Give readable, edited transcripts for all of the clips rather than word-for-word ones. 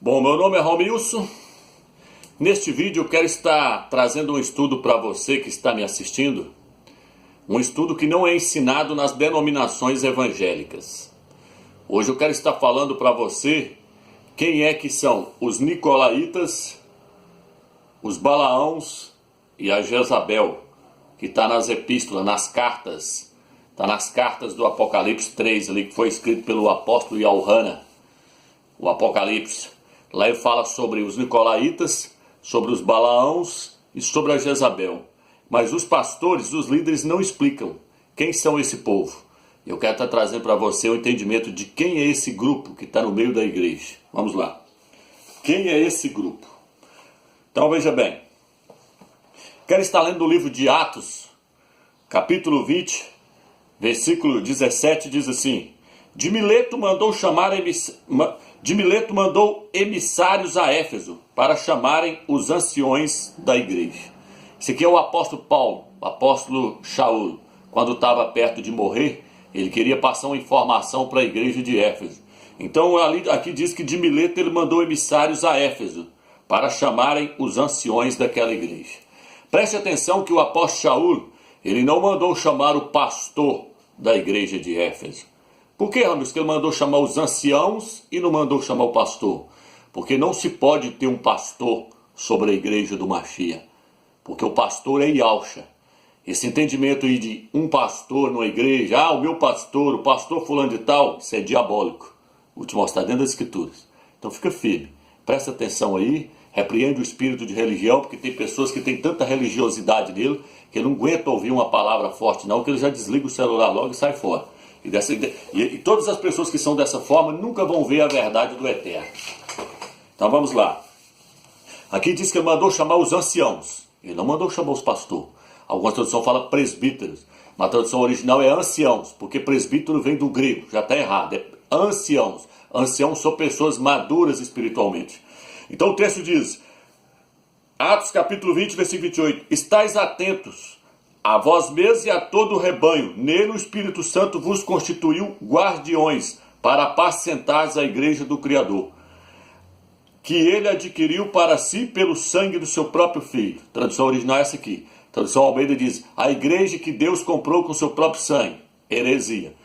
Bom, meu nome é Romilson. Neste vídeo eu quero estar trazendo um estudo para você que está me assistindo. Um estudo que não é ensinado nas denominações evangélicas. Hoje eu quero estar falando para você quem é que são os Nicolaítas, os Balaãos e a Jezabel, que está nas epístolas, nas cartas. Está nas cartas do Apocalipse 3, ali, que foi escrito pelo apóstolo Yohana, o Apocalipse. Lá ele fala sobre os Nicolaítas, sobre os Balaãos e sobre a Jezabel. Mas os pastores, os líderes não explicam quem são esse povo. Eu quero estar trazendo para você o entendimento de quem é esse grupo que está no meio da igreja. Vamos lá. Quem é esse grupo? Então veja bem. Quero estar lendo o livro de Atos, capítulo 20, versículo 17, diz assim: De Mileto mandou emissários a Éfeso para chamarem os anciões da igreja. Esse aqui é o apóstolo Paulo, o apóstolo Shaul. Quando estava perto de morrer, ele queria passar uma informação para a igreja de Éfeso. Então aqui diz que de Mileto ele mandou emissários a Éfeso para chamarem os anciões daquela igreja. Preste atenção que o apóstolo Shaul, ele não mandou chamar o pastor da igreja de Éfeso. Por que, Ramos, que ele mandou chamar os anciãos e não mandou chamar o pastor? Porque não se pode ter um pastor sobre a igreja do Machia. Porque o pastor é Yahshua. Esse entendimento aí de um pastor numa igreja, o meu pastor, o pastor fulano de tal, isso é diabólico. Vou te mostrar dentro das escrituras. Então fica firme, presta atenção aí, repreende o espírito de religião, porque tem pessoas que têm tanta religiosidade nele, que ele não aguenta ouvir uma palavra forte não, que ele já desliga o celular logo e sai fora. E todas as pessoas que são dessa forma nunca vão ver a verdade do Eterno. Então vamos lá. Aqui diz que ele mandou chamar os anciãos. Ele não mandou chamar os pastores. Algumas traduções falam presbíteros. Mas a tradução original é anciãos, porque presbítero vem do grego. Já está errado. É anciãos. Anciãos são pessoas maduras espiritualmente. Então o texto diz, Atos capítulo 20, versículo 28. Estais atentos a vós mesmos e a todo o rebanho. Nele o Espírito Santo vos constituiu guardiões para apacentares a igreja do Criador, que ele adquiriu para si pelo sangue do seu próprio Filho. Tradução original é essa aqui. Tradução Almeida diz, a igreja que Deus comprou com seu próprio sangue. Heresia.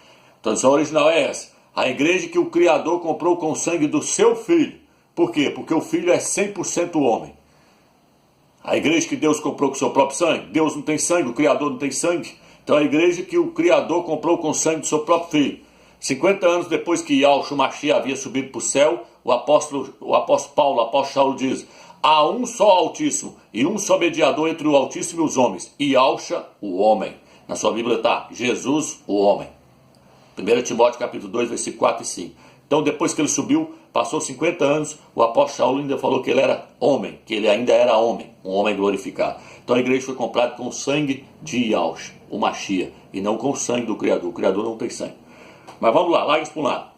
Tradução original é essa. A igreja que o Criador comprou com o sangue do seu Filho. Por quê? Porque o Filho é 100% homem. A igreja que Deus comprou com seu próprio sangue. Deus não tem sangue, o Criador não tem sangue. Então a igreja que o Criador comprou com o sangue do seu próprio Filho. 50 anos depois que Yahshua Mashiach havia subido para o céu, o apóstolo Paulo, o apóstolo Shaul diz, há um só Altíssimo e um só mediador entre o Altíssimo e os homens, e Yahshua, o homem. Na sua Bíblia está, Jesus, o homem. 1 Timóteo capítulo 2, versículo 4 e 5. Então depois que ele subiu, passou 50 anos, o apóstolo Shaul ainda falou que ele era homem, que ele ainda era homem, um homem glorificado. Então a igreja foi comprada com o sangue de Yahshua, o Mashiach, e não com o sangue do Criador. O Criador não tem sangue. Mas vamos lá, larga isso para um lado.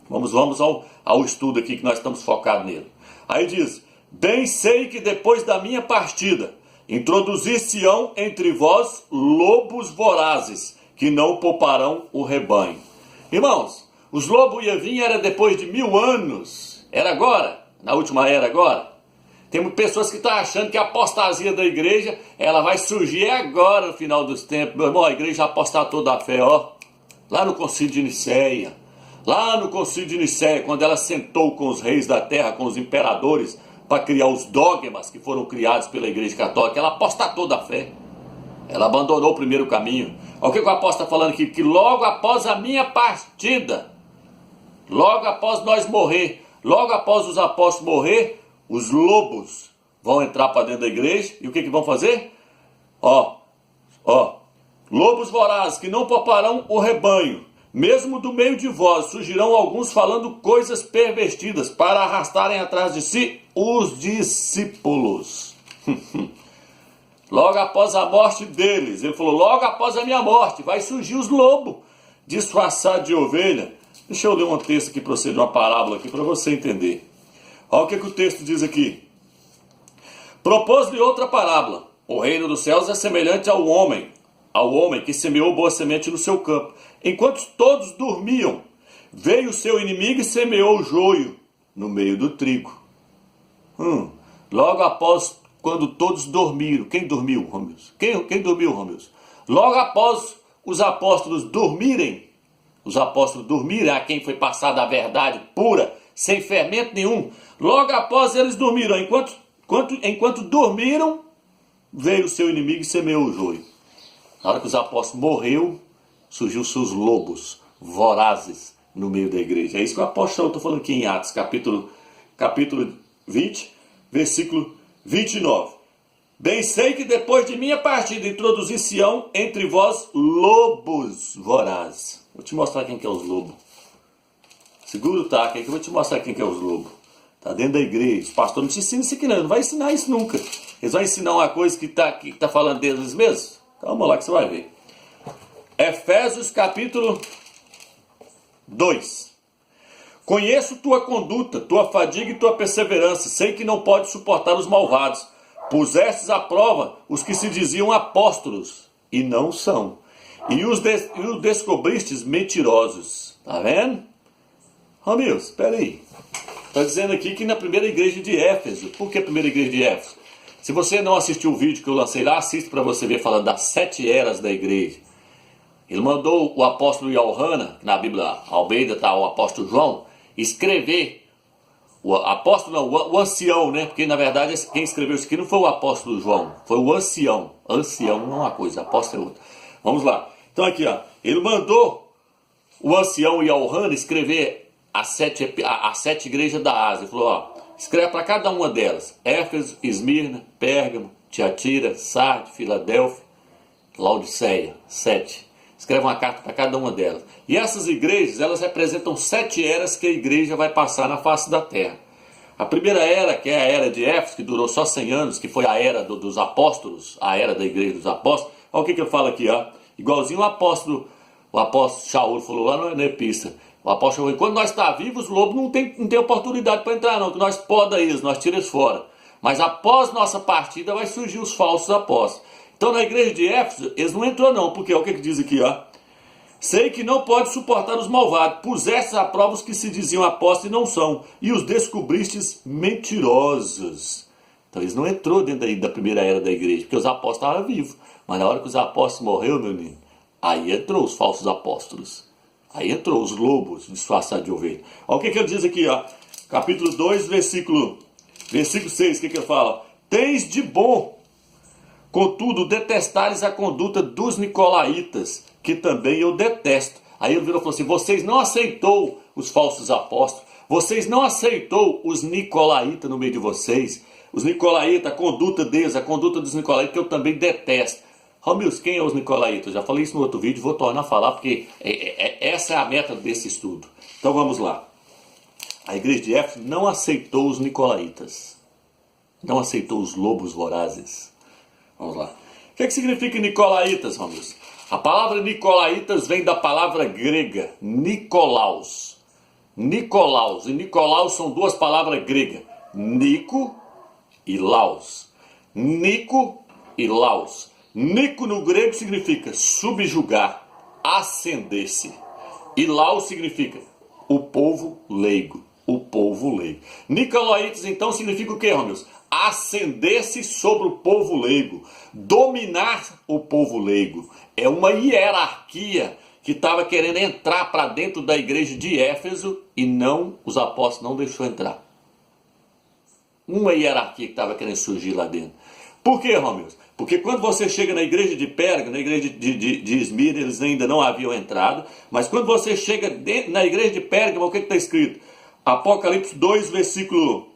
Vamos ao estudo aqui que nós estamos focados nele. Aí diz, bem sei que depois da minha partida, introduzir-se-ão entre vós lobos vorazes, que não pouparão o rebanho. Irmãos, os lobos iam vir era depois de 1000 anos. Era agora, na última era agora. Tem pessoas que estão achando que a apostasia da igreja, ela vai surgir agora no final dos tempos. Meu irmão, a igreja apostatou da fé, ó. Lá no concílio de Nicéia. Lá no concílio de Nicéia, quando ela sentou com os reis da terra, com os imperadores, para criar os dogmas que foram criados pela igreja católica, ela apostatou da fé. Ela abandonou o primeiro caminho. Olha o que o apóstolo está falando aqui, que logo após a minha partida, logo após nós morrer, logo após os apóstolos morrer, os lobos vão entrar para dentro da igreja, e o que vão fazer? Lobos vorazes que não pouparão o rebanho, mesmo do meio de vós surgirão alguns falando coisas pervertidas, para arrastarem atrás de si os discípulos. Logo após a morte deles, ele falou, logo após a minha morte, vai surgir os lobos, disfarçados de ovelha. Deixa eu ler um texto aqui para você, de uma parábola aqui, para você entender. Olha o que o texto diz aqui. Propôs-lhe outra parábola. O reino dos céus é semelhante ao homem que semeou boa semente no seu campo. Enquanto todos dormiam, veio o seu inimigo e semeou o joio no meio do trigo. Logo após, quando todos dormiram. Quem dormiu, Romilson? Quem dormiu, Romilson? Logo após os apóstolos dormirem, a quem foi passada a verdade pura, sem fermento nenhum, logo após eles dormiram, enquanto dormiram, veio o seu inimigo e semeou o joio. Na hora que os apóstolos morreu, surgiu seus lobos vorazes no meio da igreja. É isso que o apóstolo está falando aqui em Atos, capítulo 20, versículo 29. Bem sei que depois de minha partida introduzir-se-ão entre vós lobos vorazes. Vou te mostrar quem que é os lobos. Segura o taco aí que eu vou te mostrar quem que é os lobos. Está dentro da igreja. Os pastores não te ensinam isso aqui não. Não vai ensinar isso nunca. Eles vão ensinar uma coisa que tá falando deles mesmos. Calma lá que você vai ver. Efésios capítulo 2. Conheço tua conduta, tua fadiga e tua perseverança. Sei que não podes suportar os malvados. Pusestes à prova os que se diziam apóstolos e não são. E os descobristes mentirosos. Tá vendo? Romilson, espera aí. Está dizendo aqui que na primeira igreja de Éfeso. Por que a primeira igreja de Éfeso? Se você não assistiu o vídeo que eu lancei lá, assiste para você ver falando das 7 eras da igreja. Ele mandou o apóstolo Yohana, na Bíblia Almeida está o apóstolo João, escrever. O apóstolo não, o ancião, né? Porque na verdade quem escreveu isso aqui não foi o apóstolo João, foi o ancião. Ancião não é uma coisa, apóstolo é outra. Vamos lá. Então aqui, ó, ele mandou o ancião Yohana escrever as 7 igrejas da Ásia. Ele falou, ó, escreve para cada uma delas: Éfeso, Esmirna, Pérgamo, Tiatira, Sardes, Filadélfia, Laodiceia, 7. Escreve uma carta para cada uma delas. E essas igrejas, elas representam 7 eras que a igreja vai passar na face da terra. A primeira era, que é a era de Éfeso, que durou só 100 anos, que foi a era dos apóstolos, a era da igreja dos apóstolos. Olha o que eu falo aqui, ó. Igualzinho o apóstolo Shaul falou lá na epístola. O apóstolo falou, quando nós estamos vivos, o lobo não tem oportunidade para entrar não, que nós poda eles, nós tiramos fora. Mas após nossa partida vai surgir os falsos apóstolos. Então na igreja de Éfeso, eles não entrou não, porque olha o que diz aqui, ó. Sei que não pode suportar os malvados, pusestes à prova os que se diziam apóstolos e não são, e os descobristes mentirosos. Então eles não entrou dentro da primeira era da igreja, porque os apóstolos estavam vivos. Mas na hora que os apóstolos morreram, meu menino, aí entrou os falsos apóstolos. Aí entrou os lobos disfarçados de ovelha. Olha o que ele diz aqui, ó. Capítulo 2, versículo 6, o que ele fala? Tens de bom, contudo, detestares a conduta dos nicolaítas, que também eu detesto. Aí ele virou e falou assim, vocês não aceitou os falsos apóstolos, vocês não aceitou os nicolaítas no meio de vocês. Os nicolaítas, a conduta deles, a conduta dos nicolaítas, que eu também detesto. Romilson, quem é os nicolaítas? Eu já falei isso no outro vídeo, vou tornar a falar, porque essa é a meta desse estudo. Então vamos lá. A igreja de Éfeso não aceitou os nicolaítas. Não aceitou os lobos vorazes. Vamos lá. O que significa nicolaítas, Romilson? A palavra nicolaítas vem da palavra grega, Nikolaus. Nikolaus. E Nikolaus são 2 palavras gregas. Nico e Laus. Nico e Laus. Nico no grego significa subjugar, ascender-se. E Laus significa o povo leigo. O povo leigo. Nicolaítas então significa o que, Romilson? Ascender-se sobre o povo leigo. Dominar o povo leigo. É uma hierarquia que estava querendo entrar para dentro da igreja de Éfeso e os apóstolos não deixou entrar. Uma hierarquia que estava querendo surgir lá dentro. Por quê, Romilson? Porque quando você chega na igreja de Pérgamo, na igreja de Esmirna, eles ainda não haviam entrado, mas quando você chega na igreja de Pérgamo, o que está escrito? Apocalipse 2, versículo...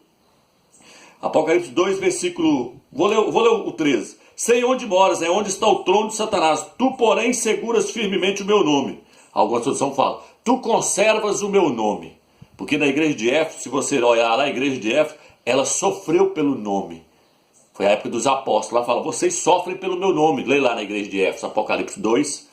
Vou ler o 13. Sei onde moras, é onde está o trono de Satanás. Tu, porém, seguras firmemente o meu nome. Alguma tradução fala, tu conservas o meu nome. Porque na igreja de Éfeso, se você olhar lá, a igreja de Éfeso, ela sofreu pelo nome. Foi a época dos apóstolos. Lá fala, vocês sofrem pelo meu nome. Lê lá na igreja de Éfeso, Apocalipse 2,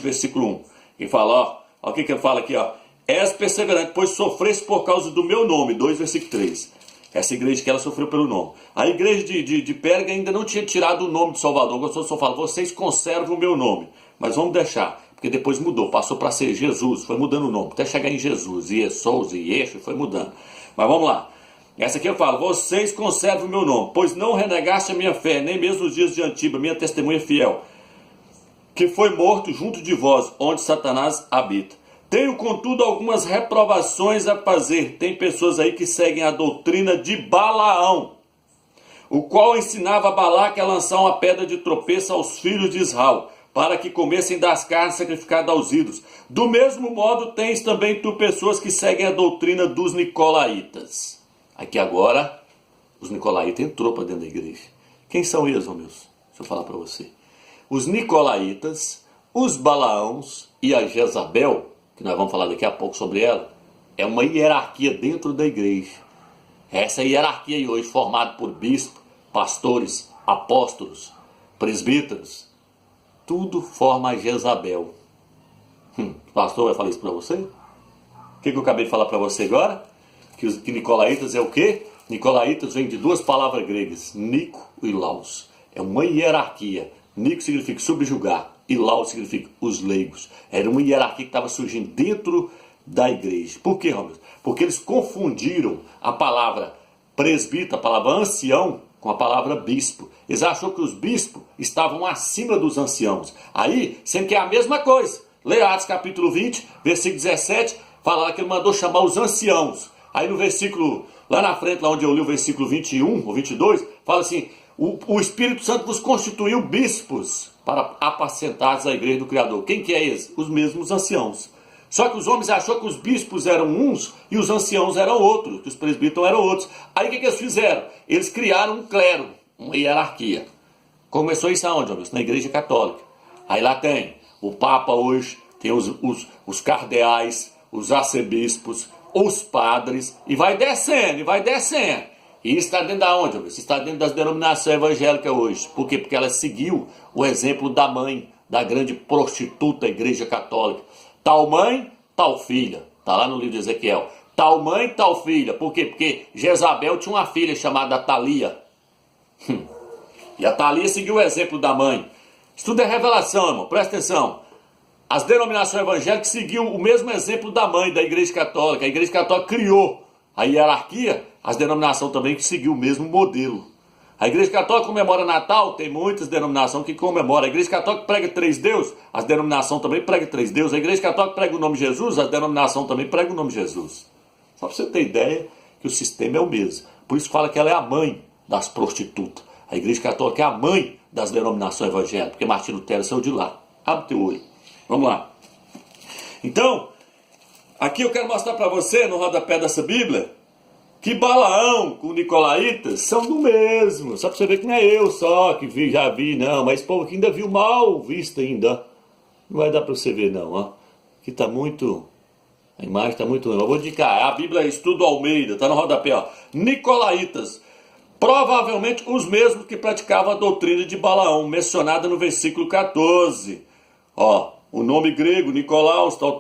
versículo 1. E fala, ó o que ele fala aqui, ó. És perseverante, pois sofreste por causa do meu nome. 2, versículo 3. Essa igreja que ela sofreu pelo nome. A igreja de Pérgamo ainda não tinha tirado o nome de Salvador. O pastor só fala, vocês conservam o meu nome. Mas vamos deixar. porque depois mudou, passou para ser Jesus, foi mudando o nome, até chegar em Jesus, Iesous, Yeshua, foi mudando. Mas vamos lá. Essa aqui eu falo: vocês conservam o meu nome, pois não renegaste a minha fé, nem mesmo nos dias de Antiba, minha testemunha fiel, que foi morto junto de vós, onde Satanás habita. Tenho, contudo, algumas reprovações a fazer. Tem pessoas aí que seguem a doutrina de Balaão, o qual ensinava a Balaque a lançar uma pedra de tropeço aos filhos de Israel, para que comessem das carnes sacrificadas aos ídolos. Do mesmo modo, tens também tu pessoas que seguem a doutrina dos nicolaítas. Aqui agora, os nicolaítas entrou para dentro da igreja. Quem são eles, meus? Deixa eu falar para você. Os nicolaítas, os Balaãos e a Jezabel, que nós vamos falar daqui a pouco sobre ela, é uma hierarquia dentro da igreja. Essa hierarquia aí hoje, formada por bispos, pastores, apóstolos, presbíteros, tudo forma a Jezabel. O pastor vai falar isso para você? O que eu acabei de falar para você agora? Que nicolaítas é o quê? Nicolaítas vem de duas palavras gregas, Nico e Laus. É uma hierarquia. Nico significa subjugar e Laus significa os leigos. Era uma hierarquia que estava surgindo dentro da igreja. Por quê, Romeu? Porque eles confundiram a palavra presbítero, a palavra ancião, com a palavra bispo. Eles acharam que os bispos estavam acima dos anciãos. Aí, sendo que é a mesma coisa. Lê Atos capítulo 20, versículo 17, fala lá que ele mandou chamar os anciãos. Aí no versículo, lá na frente, lá onde eu li o versículo 21 ou 22, fala assim: o Espírito Santo vos constituiu bispos para apacentar a igreja do Criador. Quem que é esse? Os mesmos anciãos. Só que os homens acharam que os bispos eram uns e os anciãos eram outros, que os presbíteros eram outros. Aí o que eles fizeram? Eles criaram um clero, uma hierarquia. Começou isso aonde, homens? Na igreja católica. Aí lá tem o Papa hoje, tem os cardeais, os arcebispos, os padres, e vai descendo, e vai descendo. E isso está dentro da onde, homens? Isso está dentro das denominações evangélicas hoje. Por quê? Porque ela seguiu o exemplo da mãe, da grande prostituta igreja católica. Tal mãe, tal filha. Está lá no livro de Ezequiel. Tal mãe, tal filha. Por quê? Porque Jezabel tinha uma filha chamada Thalia. E a Thalia seguiu o exemplo da mãe. Isso tudo é revelação, irmão. Presta atenção. As denominações evangélicas seguiu o mesmo exemplo da mãe, da igreja católica. A igreja católica criou a hierarquia, as denominações também que seguiu o mesmo modelo. A igreja católica comemora Natal, tem muitas denominações que comemoram. A igreja católica prega 3 deuses, as denominações também pregam 3 deuses. A igreja católica prega o nome de Jesus, as denominações também pregam o nome de Jesus. Só para você ter ideia que o sistema é o mesmo. Por isso fala que ela é a mãe das prostitutas. A igreja católica é a mãe das denominações evangélicas, porque Martim Lutero saiu de lá. Abre teu olho. Vamos lá. Então, aqui eu quero mostrar para você, no rodapé dessa Bíblia, que Balaão com Nicolaítas são do mesmo. Só para você ver que não é eu só que já vi, não. Mas esse povo aqui ainda viu mal visto ainda. Não vai dar para você ver, não. Ó. Aqui está muito... A imagem está muito... Eu vou indicar. A Bíblia Estudo Almeida. Está no rodapé, ó. Nicolaítas. Provavelmente os mesmos que praticavam a doutrina de Balaão, mencionada no versículo 14. Ó. O nome grego, Nicolaus, tal.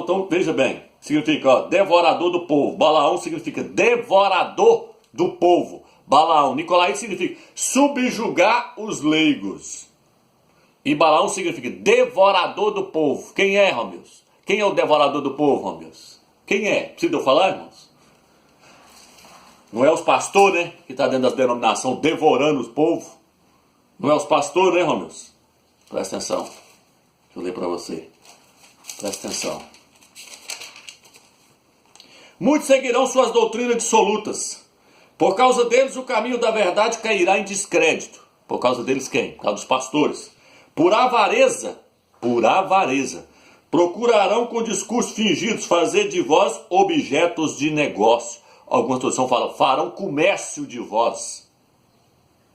Então, veja bem. Significa, ó, devorador do povo. Balaão significa devorador do povo. Balaão. Nicolaíta significa subjugar os leigos. E Balaão significa devorador do povo. Quem é, Romeus? Quem é o devorador do povo, Romeus? Quem é? Precisa eu falar, irmãos? Não é os pastores, né? Que está dentro das denominações devorando os povos. Não é os pastores, né, Romeus? Presta atenção. Deixa eu ler para você. Presta atenção. Muitos seguirão suas doutrinas dissolutas. Por causa deles, o caminho da verdade cairá em descrédito. Por causa deles quem? Por causa dos pastores. Por avareza, procurarão com discursos fingidos fazer de vós objetos de negócio. Algumas traduções falam, farão comércio de vós.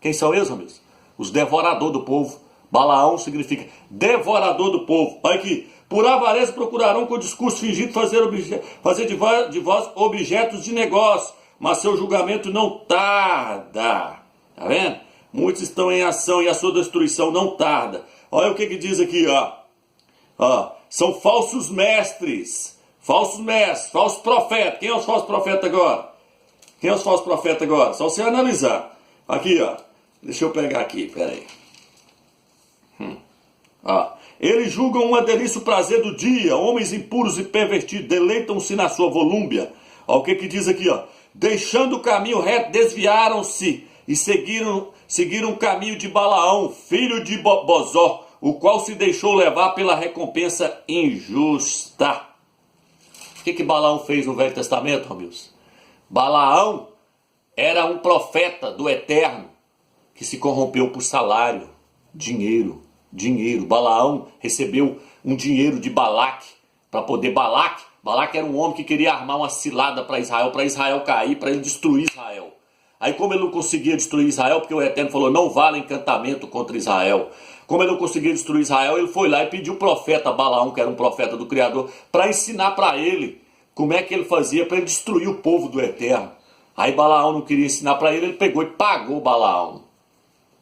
Quem são eles, amigos? Os devoradores do povo. Balaão significa devorador do povo. Olha aqui. Por avareza procurarão com discurso fingido fazer de vós objetos de negócio, mas seu julgamento não tarda. Tá vendo? Muitos estão em ação e a sua destruição não tarda. Olha o que diz aqui, ó. São falsos mestres, falsos profetas. Quem é os falsos profetas agora? Só você analisar. Aqui, ó. Deixa eu pegar aqui, peraí. Eles julgam uma delícia o prazer do dia. Homens impuros e pervertidos deleitam-se na sua volúmbia. Olha o que diz aqui, ó. Deixando o caminho reto, desviaram-se e seguiram o caminho de Balaão, filho de Bozó, o qual se deixou levar pela recompensa injusta. O que Balaão fez no Velho Testamento, Romilson? Balaão era um profeta do Eterno que se corrompeu por salário, dinheiro. Balaão recebeu um dinheiro de Balaque para poder... Balaque era um homem que queria armar uma cilada para Israel cair, para ele destruir Israel. Aí como ele não conseguia destruir Israel, porque o Eterno falou, não vale encantamento contra Israel. Como ele não conseguia destruir Israel, ele foi lá e pediu o profeta Balaão, que era um profeta do Criador, para ensinar para ele como é que ele fazia para ele destruir o povo do Eterno. Aí Balaão não queria ensinar para ele pegou e pagou Balaão.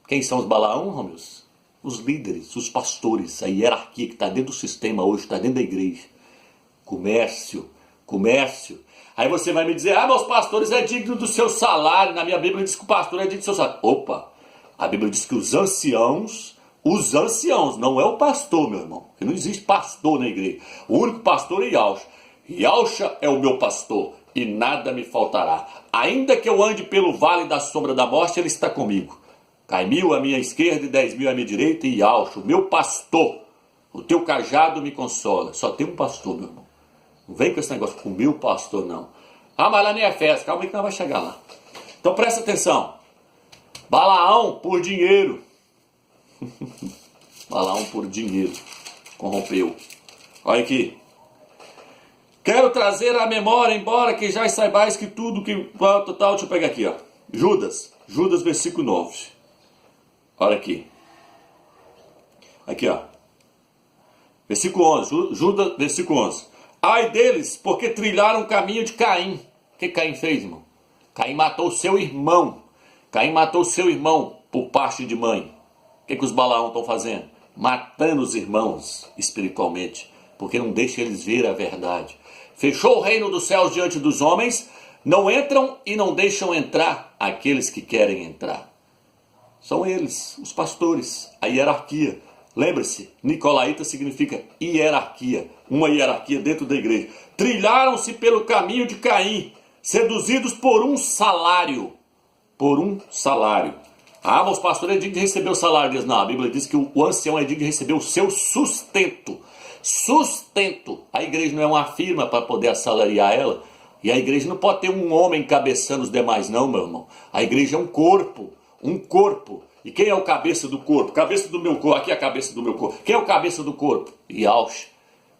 Quem são os Balaão, Romilson? Os líderes, os pastores, a hierarquia que está dentro do sistema hoje, está dentro da igreja. Comércio. Aí você vai me dizer, mas os pastores é digno do seu salário. Na minha Bíblia diz que o pastor é digno do seu salário. Opa, a Bíblia diz que os anciãos, não é o pastor, meu irmão. Porque não existe pastor na igreja. O único pastor é Yahshua. Yahshua é o meu pastor e nada me faltará. Ainda que eu ande pelo vale da sombra da morte, ele está comigo. Cai 1.000 à minha esquerda e 10.000 à minha direita, e Yahshua, o meu pastor, o teu cajado me consola. Só tem um pastor, meu irmão. Não vem com esse negócio com o meu pastor, não. Mas lá nem é festa, calma aí que nós vamos chegar lá. Então presta atenção. Balaão por dinheiro. Balaão por dinheiro. Corrompeu. Olha aqui. Quero trazer à memória, embora que já saibais que tudo que... Tal, deixa eu pegar aqui, ó. Judas, versículo 9. Olha aqui. Aqui, ó. Versículo 11. Judas, versículo 11. Ai deles, porque trilharam o caminho de Caim. O que Caim fez, irmão? Caim matou seu irmão. Por parte de mãe. O que os Balaão estão fazendo? Matando os irmãos espiritualmente. Porque não deixa eles ver a verdade. Fechou o reino dos céus diante dos homens. Não entram e não deixam entrar aqueles que querem entrar. São eles, os pastores, a hierarquia. Lembre-se, nicolaíta significa hierarquia, uma hierarquia dentro da igreja. Trilharam-se pelo caminho de Caim, seduzidos por um salário. Mas os pastores é digno de receber o salário deles. Não, a Bíblia diz que o ancião é digno de receber o seu sustento. A igreja não é uma firma para poder assalariar ela. E a igreja não pode ter um homem cabeçando os demais não, meu irmão. A igreja é um corpo. E quem é o cabeça do corpo? Cabeça do meu corpo. Aqui é a cabeça do meu corpo. Quem é o cabeça do corpo? Yahshua.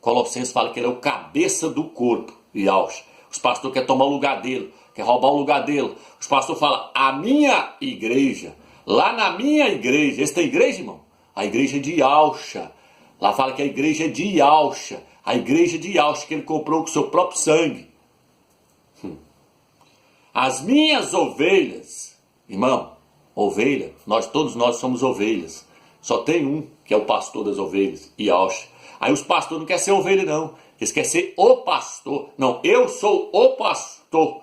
Colossenses fala que ele é o cabeça do corpo. Yahshua. Os pastores querem tomar o lugar dele. Quer roubar o lugar dele. Os pastores falam, a minha igreja. Lá na minha igreja. Essa tem igreja, irmão? A igreja é de Yahshua. Lá fala que a igreja é de Yahshua. A igreja de Yahshua que ele comprou com o seu próprio sangue. As minhas ovelhas. Irmão. Ovelha, todos nós somos ovelhas. Só tem um que é o pastor das ovelhas, Yahshua. Aí os pastores não querem ser ovelha não, eles querem ser o pastor. Não, eu sou o pastor.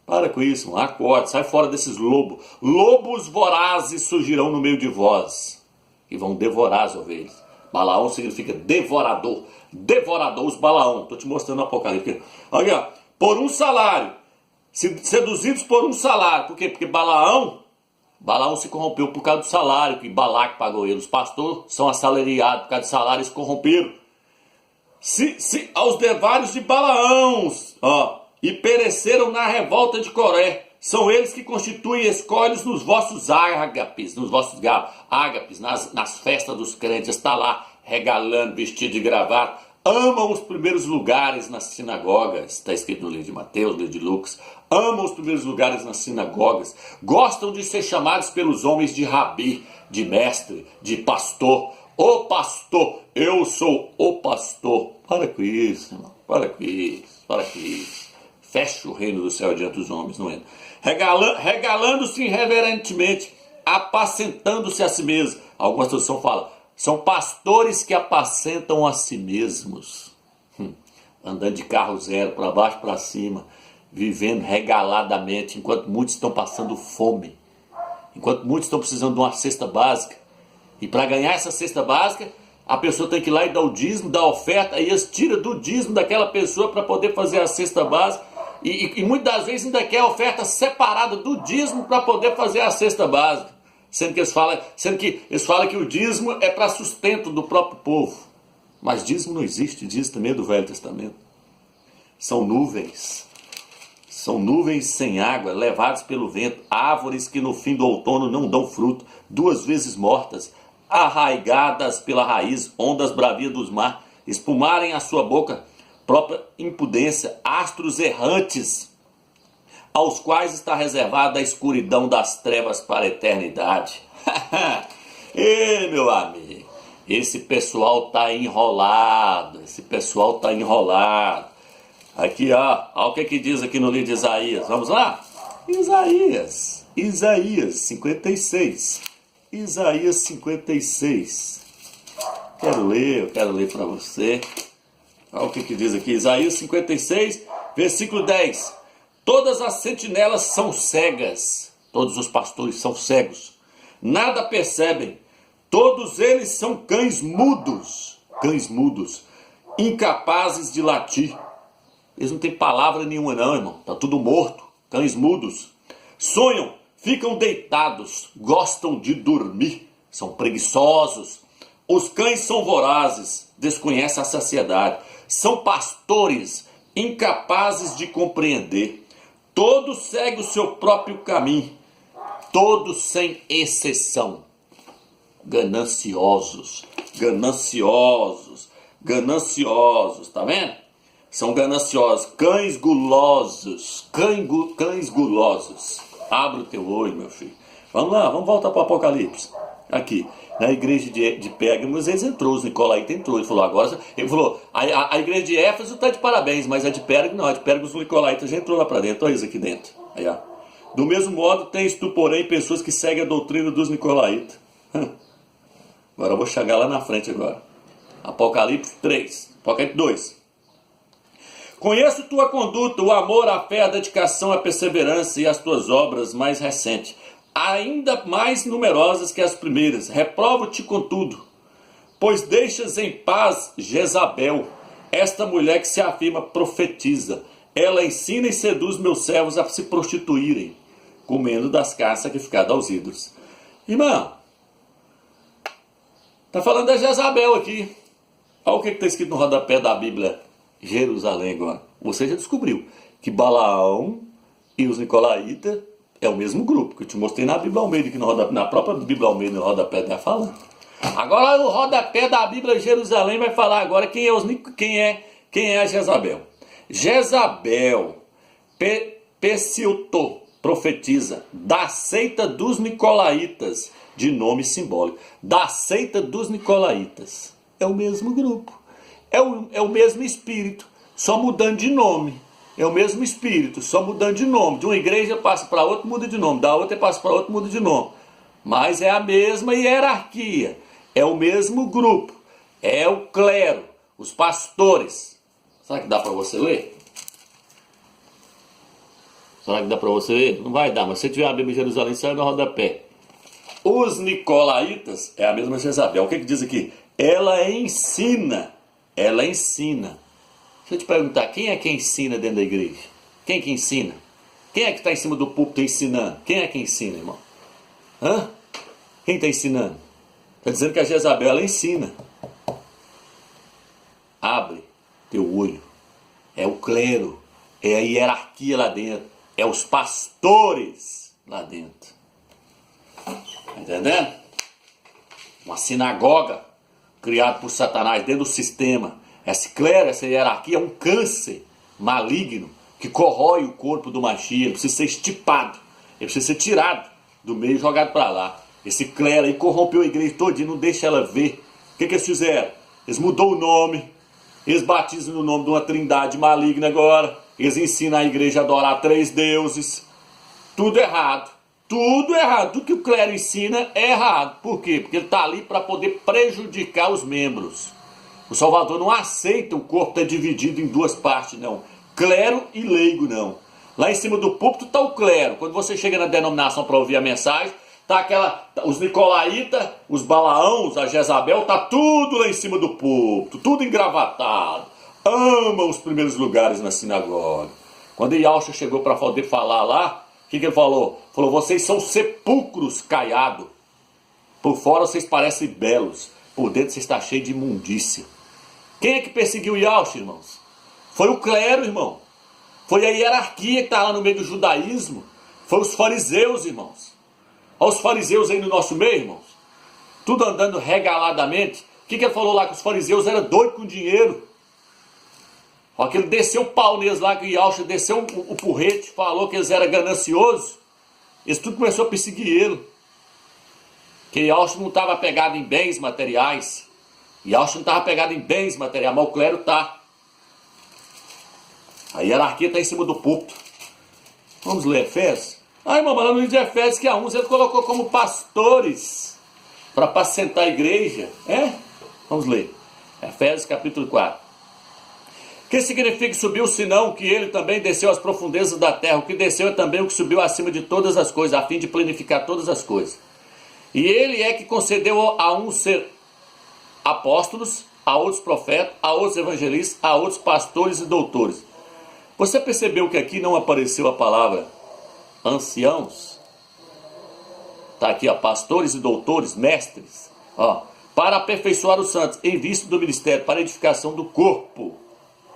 Para com isso, mano. Acorde, sai fora desses lobos. Lobos vorazes surgirão no meio de vós e vão devorar as ovelhas. Balaão significa devorador. Devorador, os Balaão. Estou te mostrando no Apocalipse. Olha, por um salário. Seduzidos por um salário. Por quê? Porque Balaão se corrompeu por causa do salário que Balaque pagou ele. Os pastores são assalariados por causa do salário e se corromperam. Aos devários de Balaão, e pereceram na revolta de Coré. São eles que constituem escolhos nos vossos ágapes, nas festas dos crentes. Está lá regalando, vestido de gravata. Amam os primeiros lugares nas sinagogas. Está escrito no livro de Mateus, no livro de Lucas. Amam os primeiros lugares nas sinagogas. Gostam de ser chamados pelos homens de rabi, de mestre, de pastor. O pastor, eu sou o pastor. Para com isso, irmão. Para com isso. Fecha o reino do céu diante dos homens, não entra. Regalando-se irreverentemente, apacentando-se a si mesmo. Algumas traduções falam, são pastores que apacentam a si mesmos. Andando de carro zero, para baixo, para cima, vivendo regaladamente, enquanto muitos estão passando fome. Enquanto muitos estão precisando de uma cesta básica. E para ganhar essa cesta básica, a pessoa tem que ir lá e dar o dízimo, dar a oferta, e eles tiram do dízimo daquela pessoa para poder fazer a cesta básica, e muitas das vezes ainda quer a oferta separada do dízimo para poder fazer a cesta básica, sendo que eles falam que o dízimo é para sustento do próprio povo. Mas dízimo não existe, dízimo também é do Velho Testamento. São nuvens sem água, levados pelo vento, árvores que no fim do outono não dão fruto, 2 vezes mortas, arraigadas pela raiz, ondas bravias dos mar, espumarem a sua boca, própria impudência, astros errantes, aos quais está reservada a escuridão das trevas para a eternidade. Ei, meu amigo, esse pessoal está enrolado, Aqui, ó o que diz aqui no livro de Isaías. Vamos lá? Isaías 56. Isaías 56. Eu quero ler para você. Olha o que diz aqui. Isaías 56, versículo 10. Todas as sentinelas são cegas. Todos os pastores são cegos. Nada percebem. Todos eles são cães mudos, incapazes de latir. Eles não têm palavra nenhuma não, irmão. Tá tudo morto. Cães mudos. Sonham, ficam deitados, gostam de dormir, são preguiçosos. Os cães são vorazes, desconhecem a saciedade. São pastores, incapazes de compreender. Todos seguem o seu próprio caminho. Todos sem exceção. Gananciosos, tá vendo? São gananciosos, cães gulosos. Abre o teu olho, meu filho. Vamos lá, vamos voltar para o Apocalipse. Aqui, na igreja de Pérgamos, eles entrou, os Nicolaítas entrou. Ele falou, a igreja de Éfeso está de parabéns, mas a de Pérgamos não, a de Pérgamos, os Nicolaítas já entrou lá para dentro. Olha isso aqui dentro. Aí, ó. Do mesmo modo, tens tu, porém, pessoas que seguem a doutrina dos Nicolaítas. Agora eu vou chegar lá na frente agora. Apocalipse 3, Apocalipse 2. Conheço tua conduta, o amor, a fé, a dedicação, a perseverança e as tuas obras mais recentes, ainda mais numerosas que as primeiras. Reprovo-te contudo, pois deixas em paz Jezabel, esta mulher que se afirma profetiza. Ela ensina e seduz meus servos a se prostituírem, comendo das carnes sacrificadas aos ídolos. Irmão, está falando da Jezabel aqui. Olha o que está escrito no rodapé da Bíblia. Jerusalém agora. Você já descobriu que Balaão e os Nicolaítas é o mesmo grupo que eu te mostrei na Bíblia Almeida, que na própria Bíblia Almeida, no rodapé está falando. Agora o rodapé da Bíblia Jerusalém vai falar agora quem é a Jezabel. Jezabel, Pecilto, profetiza, da seita dos Nicolaítas, de nome simbólico. Da seita dos Nicolaítas. É o mesmo grupo. É o mesmo espírito, só mudando de nome. É o mesmo espírito, só mudando de nome. De uma igreja passa para outra, muda de nome. Da outra passa para outra, muda de nome. Mas é a mesma hierarquia. É o mesmo grupo. É o clero, os pastores. Será que dá para você ler? Será que dá para você ler? Não vai dar, mas se tiver a Bíblia de Jerusalém, sai no rodapé. Os Nicolaítas é a mesma Jezabel. O que diz aqui? Ela ensina. Deixa eu te perguntar, quem é que ensina dentro da igreja? Quem é que ensina? Quem é que está em cima do púlpito ensinando? Quem é que ensina, irmão? Quem está ensinando? Está dizendo que a Jezabel, ela ensina. Abre teu olho. É o clero. É a hierarquia lá dentro. É os pastores lá dentro. Está entendendo? Uma sinagoga criada por Satanás dentro do sistema. Esse clero, essa hierarquia é um câncer maligno que corrói o corpo do Mashiach. Ele precisa ser estipado. Ele precisa ser tirado do meio e jogado para lá. Esse clero aí corrompeu a igreja todinha, não deixa ela ver. O que eles fizeram? Eles mudou o nome. Eles batizam no nome de uma trindade maligna agora. Eles ensinam a igreja a adorar 3 deuses. Tudo errado. Tudo errado. Tudo que o clero ensina é errado. Por quê? Porque ele está ali para poder prejudicar os membros. O Salvador não aceita o corpo estar dividido em 2 partes, não. Clero e leigo, não. Lá em cima do púlpito está o clero. Quando você chega na denominação para ouvir a mensagem, os nicolaítas, os balaãos, a Jezabel, tá tudo lá em cima do púlpito, tudo engravatado. Amam os primeiros lugares na sinagoga. Quando Yahshua chegou para poder falar lá, o que ele falou? Falou, vocês são sepulcros caiados. Por fora vocês parecem belos, por dentro você está cheio de imundícia. Quem é que perseguiu Yahshua, irmãos? Foi o clero, irmão. Foi a hierarquia que está lá no meio do judaísmo. Foi os fariseus, irmãos. Olha os fariseus aí no nosso meio, irmãos. Tudo andando regaladamente. O que ele falou lá? Que os fariseus eram doidos com dinheiro. Olha que ele desceu o pau neles lá, que o Yahshua desceu o porrete, falou que eles eram gananciosos. Eles tudo começou a perseguir ele. Que Yahshua não estava pegado em bens materiais. Yahshua não estava pegado em bens materiais, mas o clero está. A hierarquia está em cima do púlpito. Vamos ler Efésios? Irmão, mas lá no livro de Efésios, que a uns ele colocou como pastores para apacentar a igreja. Vamos ler. Efésios capítulo 4. Que significa subiu, senão que ele também desceu às profundezas da terra? O que desceu é também o que subiu acima de todas as coisas, a fim de planificar todas as coisas. E ele é que concedeu a uns ser apóstolos, a outros profetas, a outros evangelistas, a outros pastores e doutores. Você percebeu que aqui não apareceu a palavra anciãos? Está aqui, ó, pastores e doutores, mestres, ó, para aperfeiçoar os santos, em vista do ministério, para a edificação do corpo.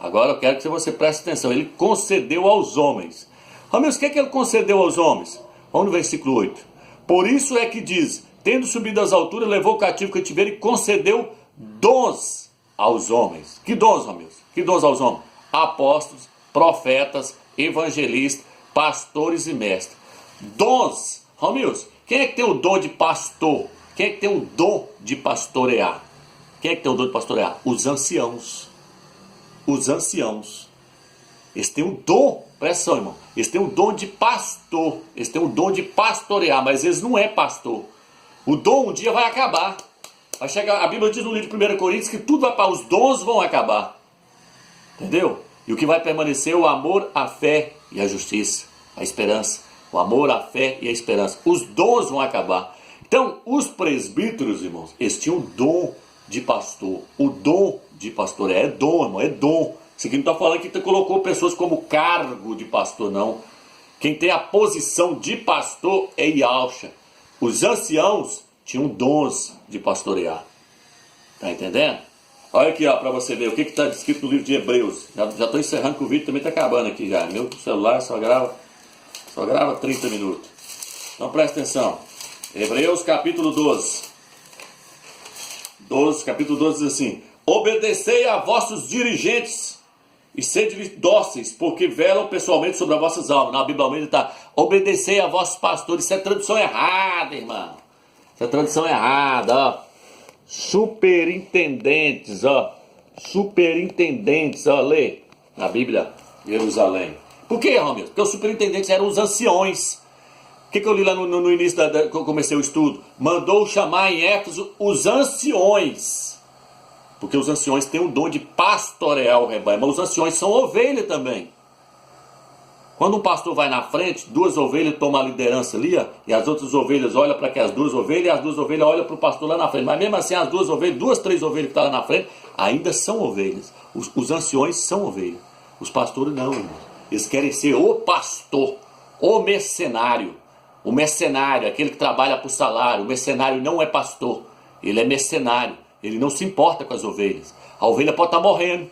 Agora eu quero que você preste atenção. Ele concedeu aos homens. Amigos, o que é que ele concedeu aos homens? Vamos no versículo 8. Por isso é que diz, tendo subido às alturas, levou o cativo que tiver e concedeu dons aos homens. Que dons, amigos? Que dons aos homens? Apóstolos, profetas, evangelistas, pastores e mestres. Dons. Amigos, quem é que tem o dom de pastor? Quem é que tem o dom de pastorear? Quem é que tem o dom de pastorear? Os anciãos. Os anciãos. Eles têm um dom, presta atenção, irmão. Eles têm um dom de pastor. Eles têm um dom de pastorear, mas eles não é pastor. O dom um dia vai acabar. Vai chegar, a Bíblia diz no livro de 1 Coríntios que tudo vai para os dons vão acabar. Entendeu? E o que vai permanecer é o amor, a fé e a justiça, a esperança. O amor, a fé e a esperança. Os dons vão acabar. Então, os presbíteros, irmãos, eles tinham o dom de pastor. O dom de pastor é dom, irmão, é dom. Isso aqui não está falando que colocou pessoas como cargo de pastor, não. Quem tem a posição de pastor é Yahshua. Os anciãos tinham dons de pastorear. Tá entendendo? Olha aqui, ó, para você ver o que está escrito no livro de Hebreus. Já estou encerrando que o vídeo também está acabando aqui já. Meu celular só grava 30 minutos. Então presta atenção. Hebreus capítulo 12. Capítulo 12 diz assim: obedecei a vossos dirigentes e sede dóceis, porque velam pessoalmente sobre as vossas almas. Na Bíblia Almeida está: obedecei a vossos pastores. Isso é tradução errada, irmão. Isso é tradução errada, ó. Superintendentes, ó. Superintendentes, ó. Lê na Bíblia Jerusalém. Por que, Romeu? Porque os superintendentes eram os anciões. O que eu li lá no início que eu comecei o estudo? Mandou chamar em Éfeso os anciões. Porque os anciões têm o dom de pastorear o rebanho. Mas os anciões são ovelha também. Quando um pastor vai na frente, duas ovelhas tomam a liderança ali, ó, e as outras ovelhas olham para as duas ovelhas, e as duas ovelhas olham para o pastor lá na frente. Mas mesmo assim, as duas ovelhas, duas, três ovelhas que estão lá na frente, ainda são ovelhas. Os anciões são ovelhas. Os pastores não, irmão. Eles querem ser o pastor, o mercenário. O mercenário, aquele que trabalha por salário. O mercenário não é pastor, ele é mercenário. Ele não se importa com as ovelhas. A ovelha pode estar morrendo.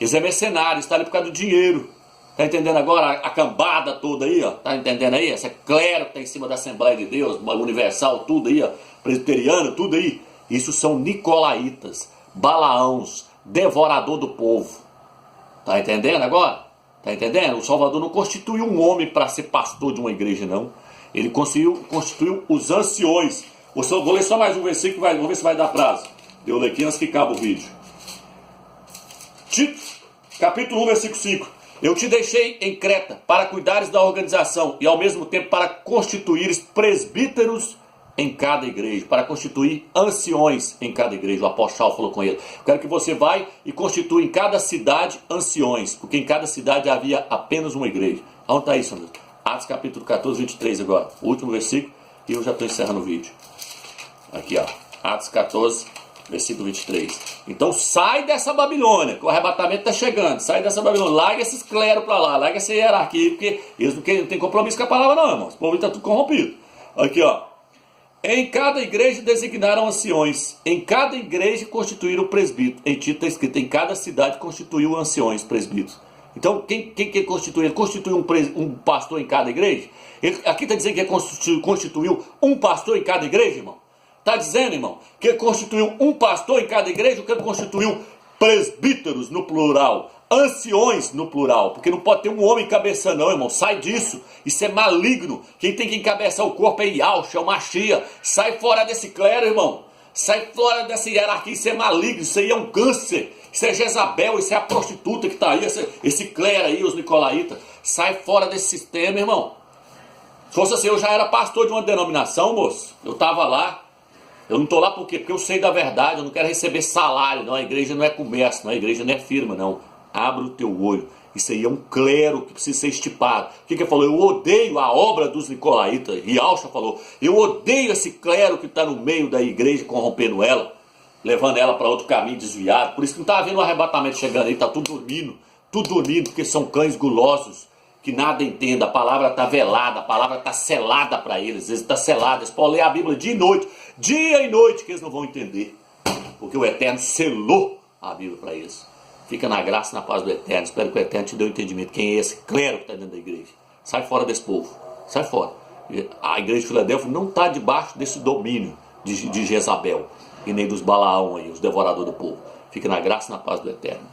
Eles é mercenário, está ali por causa do dinheiro. Está entendendo agora a cambada toda aí, ó? Está entendendo aí? Essa clero que está em cima da Assembleia de Deus, universal, tudo aí, ó, presbiteriano, tudo aí. Isso são nicolaítas, balaãos, devorador do povo. Está entendendo agora? Está entendendo? O Salvador não constituiu um homem para ser pastor de uma igreja, não. Ele constituiu os anciões. Vou ler só mais um versículo, vamos ver se vai dar prazo. Eu leio aqui antes que acabe o vídeo. Tito, capítulo 1, versículo 5. Eu te deixei em Creta para cuidares da organização e ao mesmo tempo para constituires presbíteros em cada igreja, para constituir anciões em cada igreja. O apóstolo Paulo falou com ele: eu quero que você vá e constitua em cada cidade anciões, porque em cada cidade havia apenas uma igreja. Onde está isso, meu Deus? Atos capítulo 14, 23 agora, o último versículo. E eu já estou encerrando o vídeo. Aqui, ó, Atos 14, versículo 23. Então sai dessa Babilônia, que o arrebatamento está chegando. Sai dessa Babilônia, larga esses cleros para lá, larga essa hierarquia, porque eles não têm compromisso com a palavra não, irmãos. O povo está tudo corrompido. Aqui, ó. Em cada igreja designaram anciões. Em cada igreja constituíram presbítero. Em Tito está escrito, em cada cidade constituiu anciões, presbíteros. Então, quem constituiu? Ele constituiu um pastor em cada igreja? Aqui está dizendo que ele constituiu um pastor em cada igreja, irmão? Está dizendo, irmão, que ele constituiu um pastor em cada igreja, ou que ele constituiu presbíteros no plural, anciões no plural, porque não pode ter um homem encabeçando não, irmão, sai disso, isso é maligno, quem tem que encabeçar o corpo é Yahshua, é o Mashiach, sai fora desse clero, irmão, sai fora dessa hierarquia, isso é maligno, isso aí é um câncer, isso é Jezabel, isso é a prostituta que está aí, esse clero aí, os nicolaítas, sai fora desse sistema, irmão. Se fosse assim, eu já era pastor de uma denominação, moço, eu estava lá. Eu não estou lá por quê? Porque eu sei da verdade, eu não quero receber salário, não. A igreja não é comércio, não. A igreja não é firma, não. Abre o teu olho. Isso aí é um clero que precisa ser estipado. O que ele falou? Eu odeio a obra dos nicolaítas. Yahshua falou, eu odeio esse clero que está no meio da igreja, corrompendo ela, levando ela para outro caminho desviado. Por isso que não está havendo um arrebatamento chegando aí, está tudo dormindo, porque são cães gulosos, que nada entenda, a palavra está velada, a palavra está selada para eles, está selada, eles podem ler a Bíblia dia e noite, que eles não vão entender, porque o Eterno selou a Bíblia para eles. Fica na graça e na paz do Eterno, espero que o Eterno te dê o entendimento, quem é esse clero que está dentro da igreja, sai fora desse povo, sai fora. A igreja de Filadélfia não está debaixo desse domínio de Jezabel, e nem dos Balaão aí, os devoradores do povo. Fica na graça e na paz do Eterno.